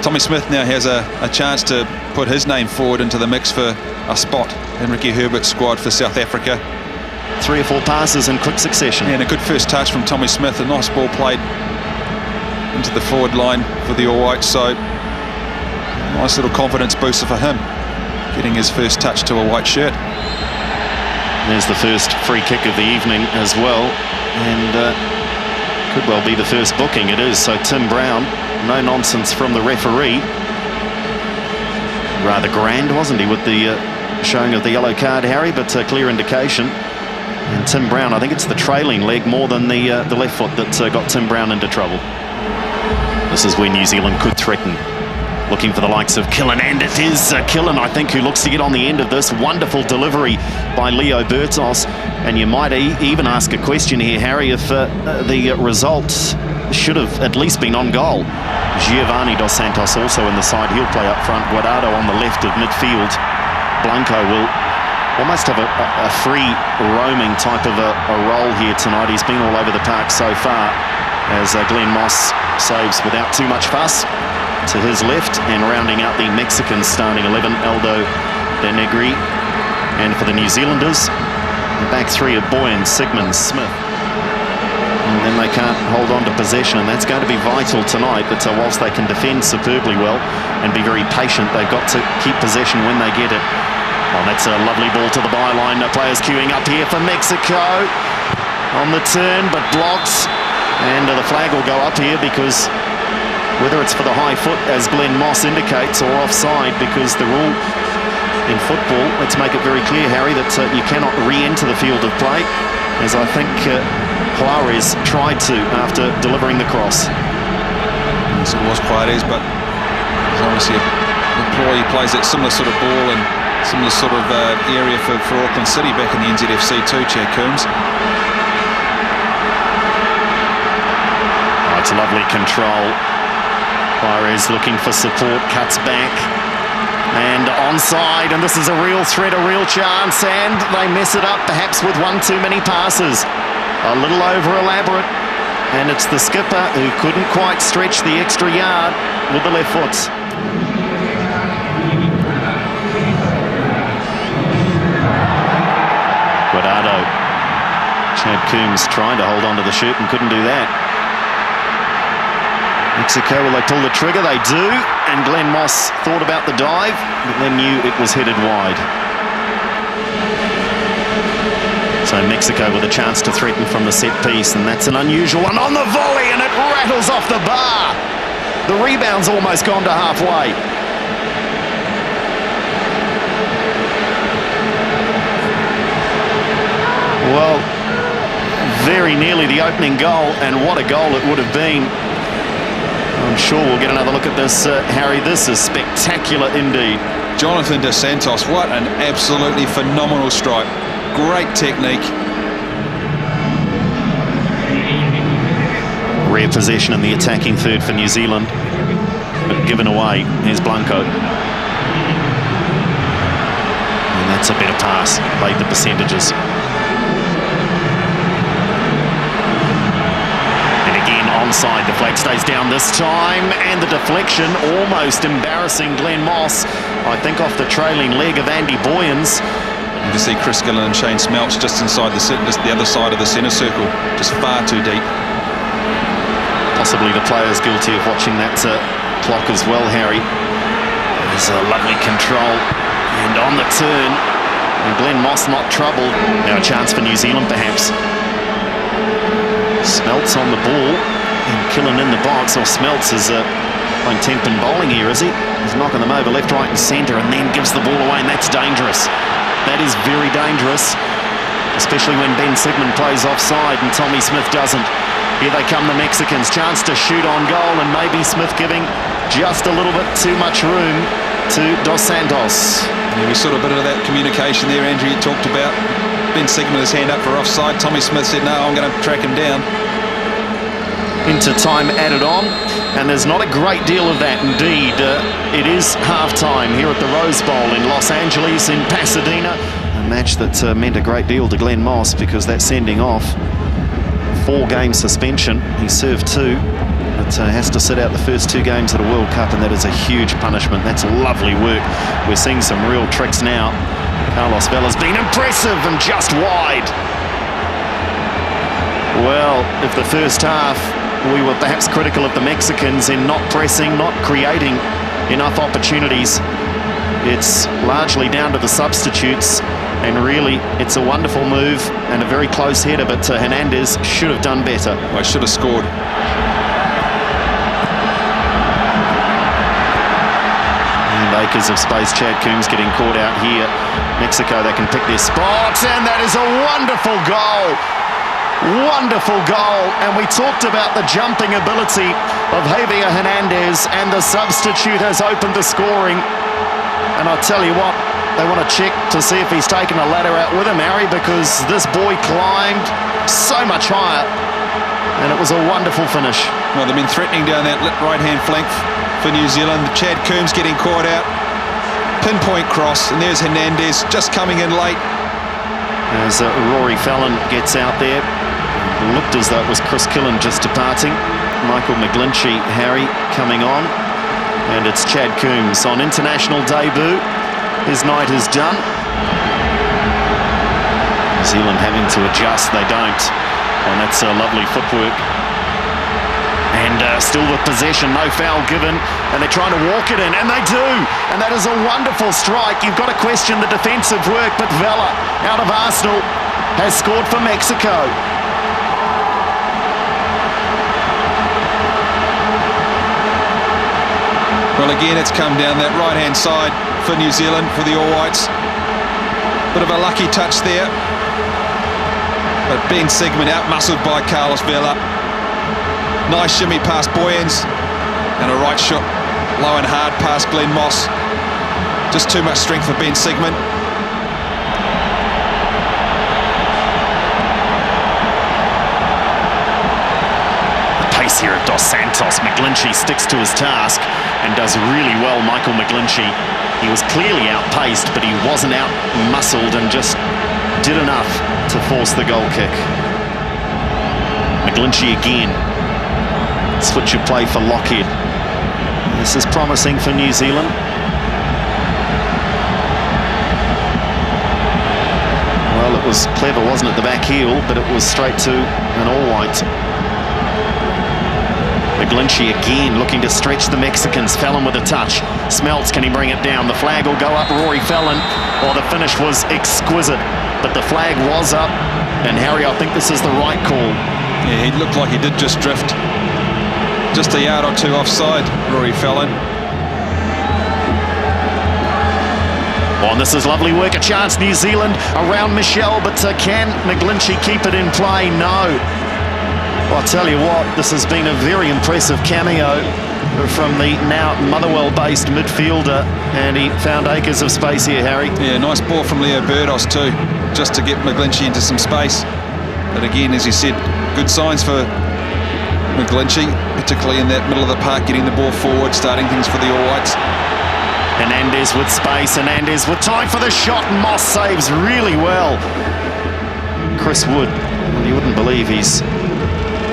Tommy Smith now has a chance to put his name forward into the mix for a spot in Ricky Herbert's squad for South Africa. 3 or 4 passes in quick succession. Yeah, and a good first touch from Tommy Smith. A nice ball played into the forward line for the All Whites. So nice little confidence booster for him, getting his first touch to a white shirt. There's the first free kick of the evening as well, and could well be the first booking. It is. So Tim Brown, no nonsense from the referee. Rather grand, wasn't he, with the showing of the yellow card, Harry, but a clear indication. And Tim Brown, I think it's the trailing leg more than the left foot that got Tim Brown into trouble. This is where New Zealand could threaten, looking for the likes of Killen, and it is Killen, I think, who looks to get on the end of this. Wonderful delivery by Leo Bertos, and you might even ask a question here, Harry, if the result should have at least been on goal. Giovanni Dos Santos also in the side, he'll play up front. Guardado on the left of midfield. Blanco will almost have a free roaming type of a role here tonight. He's been all over the park so far, as Glenn Moss saves without too much fuss to his left, and rounding out the Mexican starting 11, Aldo De Negri. And for the New Zealanders, the back 3 of Boyan, Sigmund, Smith. And then they can't hold on to possession, and that's going to be vital tonight. But whilst they can defend superbly well and be very patient, they've got to keep possession when they get it. Well, that's a lovely ball to the byline. The players queuing up here for Mexico on the turn, but blocked. And the flag will go up here, because whether it's for the high foot, as Glenn Moss indicates, or offside, because the rule in football, let's make it very clear, Harry, that you cannot re-enter the field of play, as I think Juarez tried to after delivering the cross. Yes, it was Juarez, but there's obviously a ploy. He plays that similar sort of ball and similar sort of area for Auckland City back in the NZFC too, Chad Coombes. Oh, it's lovely control. Juarez looking for support, cuts back, and onside, and this is a real threat, a real chance, and they mess it up, perhaps with one too many passes. A little over elaborate, and it's the skipper who couldn't quite stretch the extra yard with the left foot. Guardado. Chad Coombes trying to hold on to the shoot and couldn't do that. Mexico, will they pull the trigger? They do, and Glenn Moss thought about the dive, but then knew it was headed wide. So Mexico with a chance to threaten from the set piece, and that's an unusual one on the volley, and it rattles off the bar. The rebound's almost gone to halfway. Well, very nearly the opening goal, and what a goal it would have been. I'm sure we'll get another look at this, Harry. This is spectacular indeed. Jonathan Dos Santos, what an absolutely phenomenal strike. Great technique. Rare possession in the attacking third for New Zealand, but given away. Here's Blanco. And that's a better pass. Played the percentages. Onside, the flag stays down this time, and the deflection almost embarrassing Glenn Moss, I think off the trailing leg of Andy Boyens. You see Chris Gillen and Shane Smelts just inside just the other side of the centre circle, just far too deep. Possibly the players guilty of watching that clock as well, Harry. There's a lovely control, and on the turn, and Glenn Moss not troubled. Now a chance for New Zealand perhaps. Smelts on the ball. And Killen in the box, or Smelts is playing temp-in bowling here, is he? He's knocking them over left, right and centre, and then gives the ball away, and that's dangerous. That is very dangerous, especially when Ben Sigmund plays offside and Tommy Smith doesn't. Here they come, the Mexicans. Chance to shoot on goal, and maybe Smith giving just a little bit too much room to Dos Santos. Yeah, we saw a bit of that communication there, Andrew, you talked about. Ben Sigmund his hand up for offside. Tommy Smith said, no, I'm going to track him down. Into time added on, and there's not a great deal of that indeed. It is half-time here at the Rose Bowl in Los Angeles, in Pasadena. A match that meant a great deal to Glenn Moss, because that sending off, 4-game suspension, he served 2. but has to sit out the first 2 games of the World Cup, and that is a huge punishment. That's lovely work. We're seeing some real tricks now. Carlos Vela's been impressive and just wide. Well, if the first half we were perhaps critical of the Mexicans in not pressing, not creating enough opportunities, it's largely down to the substitutes, and really it's a wonderful move and a very close header, but Hernandez should have done better. I should have scored. And acres of space. Chad Coombes getting caught out here. Mexico, they can pick their spot, and that is a wonderful goal. Wonderful goal. And we talked about the jumping ability of Javier Hernandez, and the substitute has opened the scoring. And I'll tell you what, they want to check to see if he's taken a ladder out with him, Harry, because this boy climbed so much higher, and it was a wonderful finish. Well, they've been threatening down that right-hand flank for New Zealand. Chad Coombes getting caught out. Pinpoint cross, and there's Hernandez just coming in late. As Rory Fallon gets out there, it looked as though it was Chris Killen just departing. Michael McGlinchey, Harry, coming on. And it's Chad Coombes on international debut. His night is done. New Zealand having to adjust, they don't. And that's lovely footwork. And still with possession, no foul given. And they're trying to walk it in, and they do. And that is a wonderful strike. You've got to question the defensive work, but Vela, out of Arsenal, has scored for Mexico. Well, again, it's come down that right-hand side for New Zealand, for the All Whites. Bit of a lucky touch there. But Ben Sigmund out-muscled by Carlos Vela. Nice shimmy past Boyens. And a right shot, low and hard past Glenn Moss. Just too much strength for Ben Sigmund. Pace here at Dos Santos. McGlinchey sticks to his task and does really well, Michael McGlinchey. He was clearly outpaced, but he wasn't out-muscled and just did enough to force the goal kick. McGlinchey again. Switch of play for Lockheed. This is promising for New Zealand. Well, it was clever, wasn't it, the back heel, but it was straight to an all-white. McGlinchey again looking to stretch the Mexicans. Fallon with a touch. Smelts, can he bring it down? The flag will go up. Rory Fallon. Oh, the finish was exquisite, but the flag was up. And Harry, I think this is the right call. Yeah, he looked like he did just drift. Just a yard or two offside, Rory Fallon. Oh, and this is lovely work. A chance, New Zealand around Michelle, but can McGlinchey keep it in play? No. Well, I'll tell you what, this has been a very impressive cameo from the now Motherwell-based midfielder, and he found acres of space here, Harry. Yeah, nice ball from Leo Burdos too, just to get McGlinchey into some space. But again, as you said, good signs for McGlinchey, particularly in that middle of the park, getting the ball forward, starting things for the All Whites. Hernandez with space, Hernandez with time for the shot, and Moss saves really well. Chris Wood, well, you wouldn't believe he's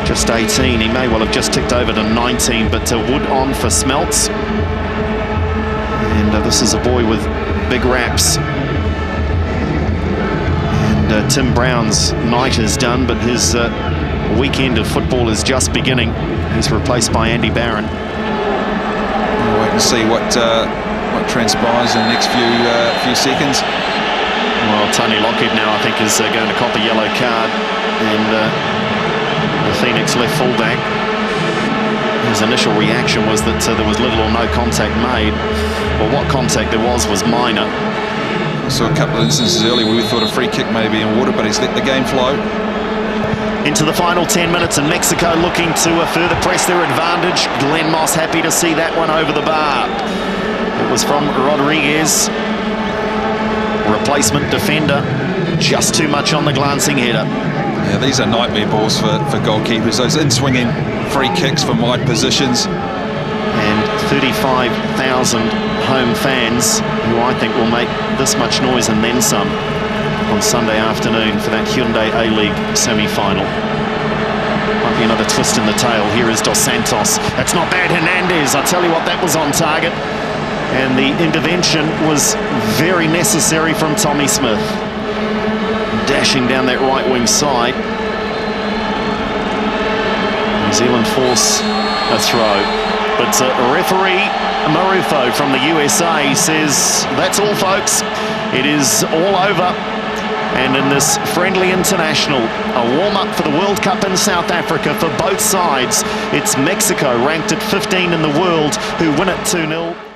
just 18. He may well have just ticked over to 19, but Wood on for Smelts. And this is a boy with big raps. And Tim Brown's night is done, but his weekend of football is just beginning. He's replaced by Andy Barron. We'll wait and see what transpires in the next few seconds. Well, Tony Lockheed now, I think, is going to cop a yellow card. And the Phoenix left fullback, his initial reaction was that there was little or no contact made. Well, what contact there was minor. I saw a couple of instances earlier where we thought a free kick may be in water, but he's let the game flow. Into the final 10 minutes, and Mexico looking to further press their advantage. Glenn Moss happy to see that one over the bar. It was from Rodriguez, replacement defender, just too much on the glancing header. Yeah, these are nightmare balls for goalkeepers. Those in-swinging free kicks from wide positions. And 35,000 home fans, who I think will make this much noise and then some on Sunday afternoon for that Hyundai A-League semi-final. Might be be another twist in the tail. Here is Dos Santos. That's not bad, Hernandez. I tell you what, that was on target. And the intervention was very necessary from Tommy Smith. Dashing down that right wing side. New Zealand force a throw. But referee Marufo from the USA says, that's all, folks. It is all over. And in this friendly international, a warm-up for the World Cup in South Africa for both sides. It's Mexico, ranked at 15 in the world, who win it 2-0.